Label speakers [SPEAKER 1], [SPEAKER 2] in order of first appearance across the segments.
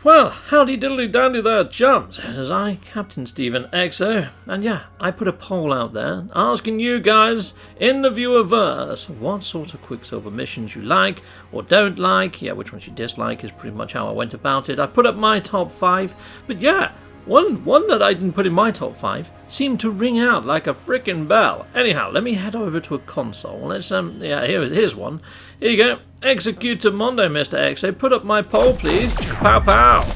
[SPEAKER 1] Well, howdy diddly dandy there, chums. It is I, Captain Stephen XO, and yeah, I put a poll out there asking you guys in the viewerverse what sort of Quicksilver missions you like or don't like. Yeah, which ones you dislike is pretty much how I went about it. I put up my top 5, but yeah, one that I didn't put in my top 5 seemed to ring out like a frickin' bell. Anyhow, let me head over to a console. Let's here's one. Here you go. Execute Mondo, Mr. XO. Put up my poll, please. Pow pow.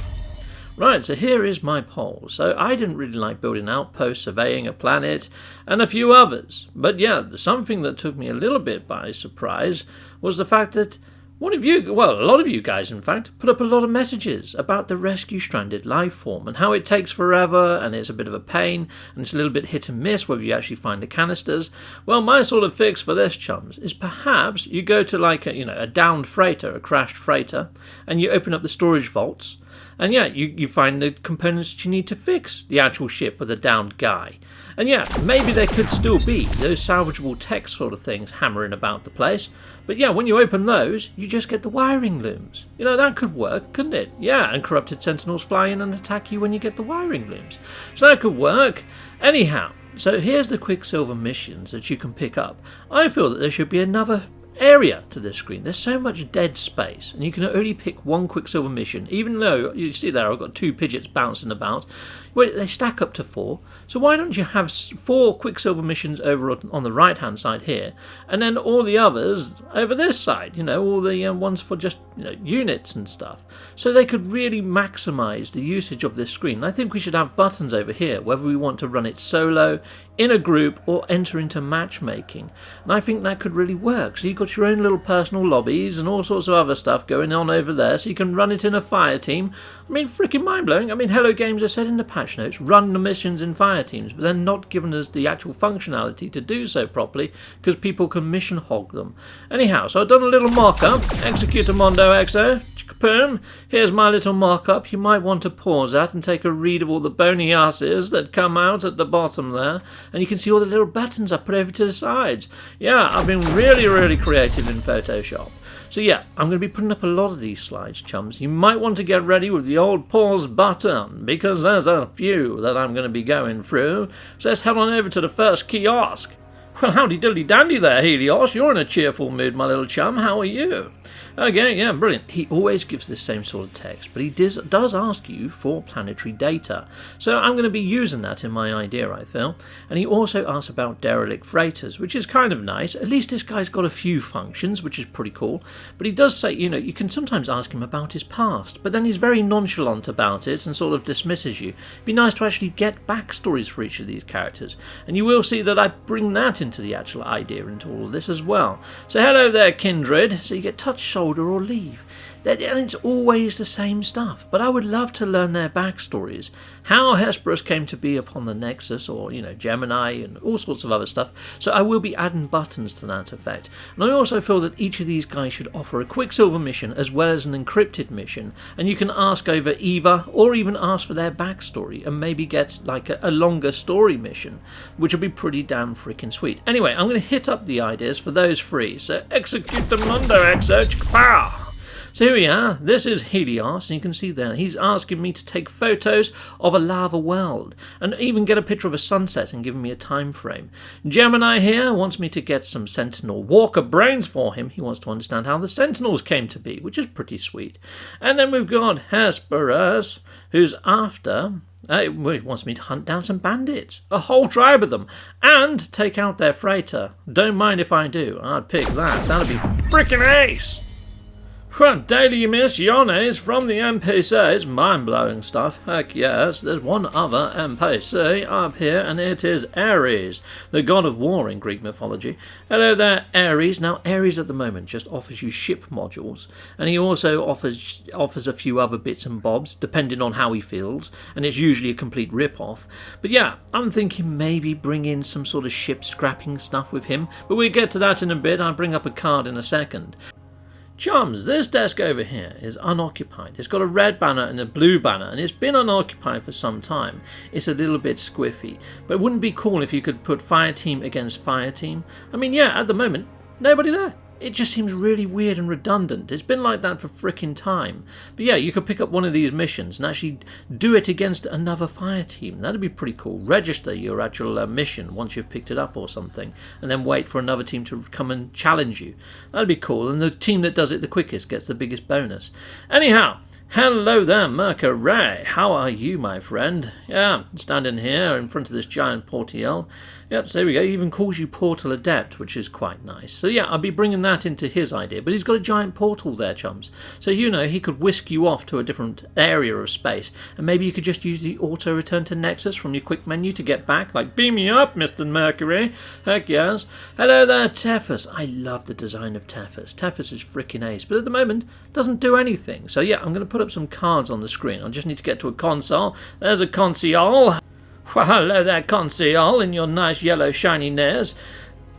[SPEAKER 1] Right, so here is my poll. So I didn't really like building outposts, surveying a planet, and a few others. But yeah, something that took me a little bit by surprise was the fact that a lot of you guys, in fact, put up a lot of messages about the rescue stranded life form and how it takes forever and it's a bit of a pain and it's a little bit hit and miss whether you actually find the canisters. Well, my sort of fix for this, chums, is perhaps you go to like a downed freighter, a crashed freighter, and you open up the storage vaults. And yeah, you find the components that you need to fix the actual ship with a downed guy. And yeah, maybe there could still be those salvageable tech sort of things hammering about the place. But yeah, when you open those, you just get the wiring looms. You know, that could work, couldn't it? Yeah, and corrupted sentinels fly in and attack you when you get the wiring looms. So that could work. Anyhow, so here's the Quicksilver missions that you can pick up. I feel that there should be another area to this screen. There's so much dead space and you can only pick one Quicksilver mission, even though you see there I've got 2 Pidgeots bouncing about. Well, they stack up to 4, so why don't you have 4 Quicksilver missions over on the right hand side here and then all the others over this side, all the ones for just units and stuff, so they could really maximize the usage of this screen. I think we should have buttons over here whether we want to run it solo, in a group, or enter into matchmaking, and I think that could really work. So you've got your own little personal lobbies and all sorts of other stuff going on over there, so you can run it in a fire team. I mean, freaking mind-blowing. I mean, Hello Games has said in the patch notes, run the missions in fire teams, but they're not giving us the actual functionality to do so properly because people can mission hog them. Anyhow, so I've done a little mock-up. Execute Mondo XO. Boom. Here's my little mock-up. You might want to pause that and take a read of all the bony asses that come out at the bottom there. And you can see all the little buttons I put over to the sides. Yeah, I've been really, really creative in Photoshop. So yeah, I'm going to be putting up a lot of these slides, chums. You might want to get ready with the old pause button, because there's a few that I'm going to be going through. So let's head on over to the first kiosk. Well, howdy diddly dandy there, Helios. You're in a cheerful mood, my little chum. How are you? Okay, yeah, brilliant. He always gives the same sort of text, but he does ask you for planetary data. So I'm going to be using that in my idea, I feel. And he also asks about derelict freighters, which is kind of nice. At least this guy's got a few functions, which is pretty cool. But he does say, you can sometimes ask him about his past, but then he's very nonchalant about it and sort of dismisses you. It'd be nice to actually get backstories for each of these characters. And you will see that I bring that into the actual idea into all of this as well. So hello there, kindred. So you get touch, shoulder, or leave. And it's always the same stuff, but I would love to learn their backstories, how Hesperus came to be upon the Nexus, or Gemini, and all sorts of other stuff. So I will be adding buttons to that effect. And I also feel that each of these guys should offer a Quicksilver mission as well as an encrypted mission, and you can ask over either, or even ask for their backstory and maybe get like a longer story mission, which would be pretty damn freaking sweet. Anyway, I'm going to hit up the ideas for those 3. So execute the Mondo XO. Pow! So here we are, this is Helios, and you can see there, he's asking me to take photos of a lava world, and even get a picture of a sunset and giving me a time frame. Gemini here wants me to get some Sentinel Walker brains for him. He wants to understand how the Sentinels came to be, which is pretty sweet. And then we've got Hesperus, who's after... he wants me to hunt down some bandits, a whole tribe of them, and take out their freighter. Don't mind if I do, I'd pick that, that'd be frickin' ace! Well, daily missiones from the NPCs, mind-blowing stuff, heck yes. There's one other NPC up here, and it is Ares, the god of war in Greek mythology. Hello there, Ares. Now, Ares at the moment just offers you ship modules, and he also offers a few other bits and bobs, depending on how he feels, and it's usually a complete rip-off. But yeah, I'm thinking maybe bring in some sort of ship scrapping stuff with him, but we'll get to that in a bit. I'll bring up a card in a second. Chums, this desk over here is unoccupied. It's got a red banner and a blue banner, and it's been unoccupied for some time. It's a little bit squiffy, but it wouldn't be cool if you could put fire team against fire team. I mean, yeah, at the moment, nobody there. it just seems really weird and redundant. It's been like that for frickin' time. But yeah, you could pick up one of these missions and actually do it against another fire team. That'd be pretty cool. Register your actual mission once you've picked it up or something, and then wait for another team to come and challenge you. That'd be cool, and the team that does it the quickest gets the biggest bonus. Anyhow, hello there, Mercury. How are you, my friend? Yeah, standing here in front of this giant portal. Yep, so there we go. He even calls you Portal Adept, which is quite nice. So yeah, I'll be bringing that into his idea. But he's got a giant portal there, chums. So you know, he could whisk you off to a different area of space. And maybe you could just use the auto return to Nexus from your quick menu to get back. Like, beam me up, Mr. Mercury. Heck yes. Hello there, Tethys. I love the design of Tethys. Tethys is freaking ace. But at the moment, doesn't do anything. So yeah, I'm going to put up some cards on the screen. I just need to get to a console. There's a console. Well, hello there, console, in your nice yellow shiny nares.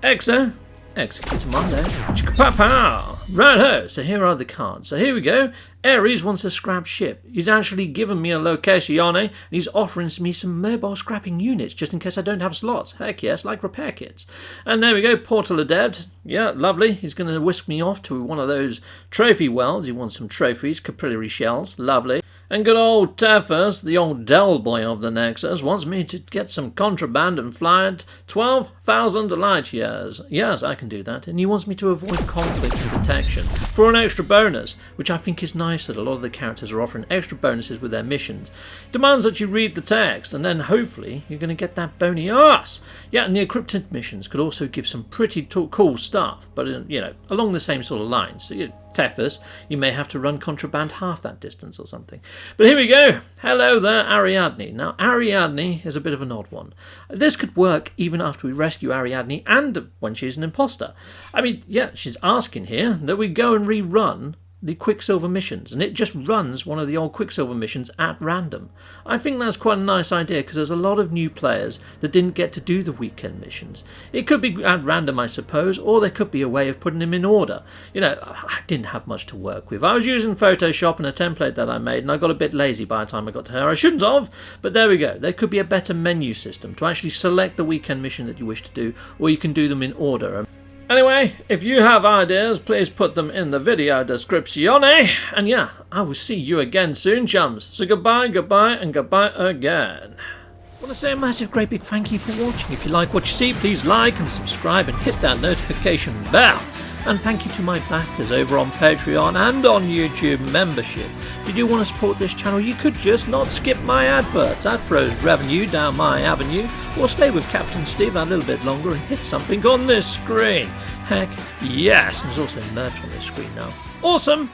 [SPEAKER 1] Exo, execute Monday. Chicka-pow-pow. Right-ho, so here are the cards. So here we go. Ares wants a scrap ship. He's actually given me a location, and he's offering me some mobile scrapping units, just in case I don't have slots. Heck yes, like repair kits. And there we go, Portal Adept. Yeah, lovely. He's going to whisk me off to one of those trophy wells. He wants some trophies, capillary shells. Lovely. And good old Tethys, the old Del boy of the Nexus, wants me to get some contraband and fly at 12,000 light years. Yes, I can do that. And he wants me to avoid conflict and detection for an extra bonus, which I think is nice that a lot of the characters are offering extra bonuses with their missions. Demands that you read the text, and then hopefully you're going to get that bony ass. Yeah, and the encrypted missions could also give some pretty cool stuff, but you know, along the same sort of lines. So Tethys, you may have to run contraband half that distance or something. But here we go. Hello there, Ariadne. Now, Ariadne is a bit of an odd one. This could work even after we rescue Ariadne and when she's an imposter. I mean, yeah, she's asking here that we go and rerun the Quicksilver missions, and it just runs one of the old Quicksilver missions at random. I think that's quite a nice idea because there's a lot of new players that didn't get to do the weekend missions. It could be at random, I suppose, or there could be a way of putting them in order. You know, I didn't have much to work with. I was using Photoshop and a template that I made, and I got a bit lazy by the time I got to her. I shouldn't have, but there we go. There could be a better menu system to actually select the weekend mission that you wish to do, or you can do them in order. Anyway, if you have ideas, please put them in the video description. And yeah, I will see you again soon, chums. So goodbye, and goodbye again. I want to say a massive, great big thank you for watching. If you like what you see, please like and subscribe and hit that notification bell. And thank you to my backers over on Patreon and on YouTube membership. If you do want to support this channel, you could just not skip my adverts. That throws revenue down my avenue. Or stay with Captain Steve a little bit longer and hit something on this screen. Heck yes, and there's also merch on this screen now. Awesome!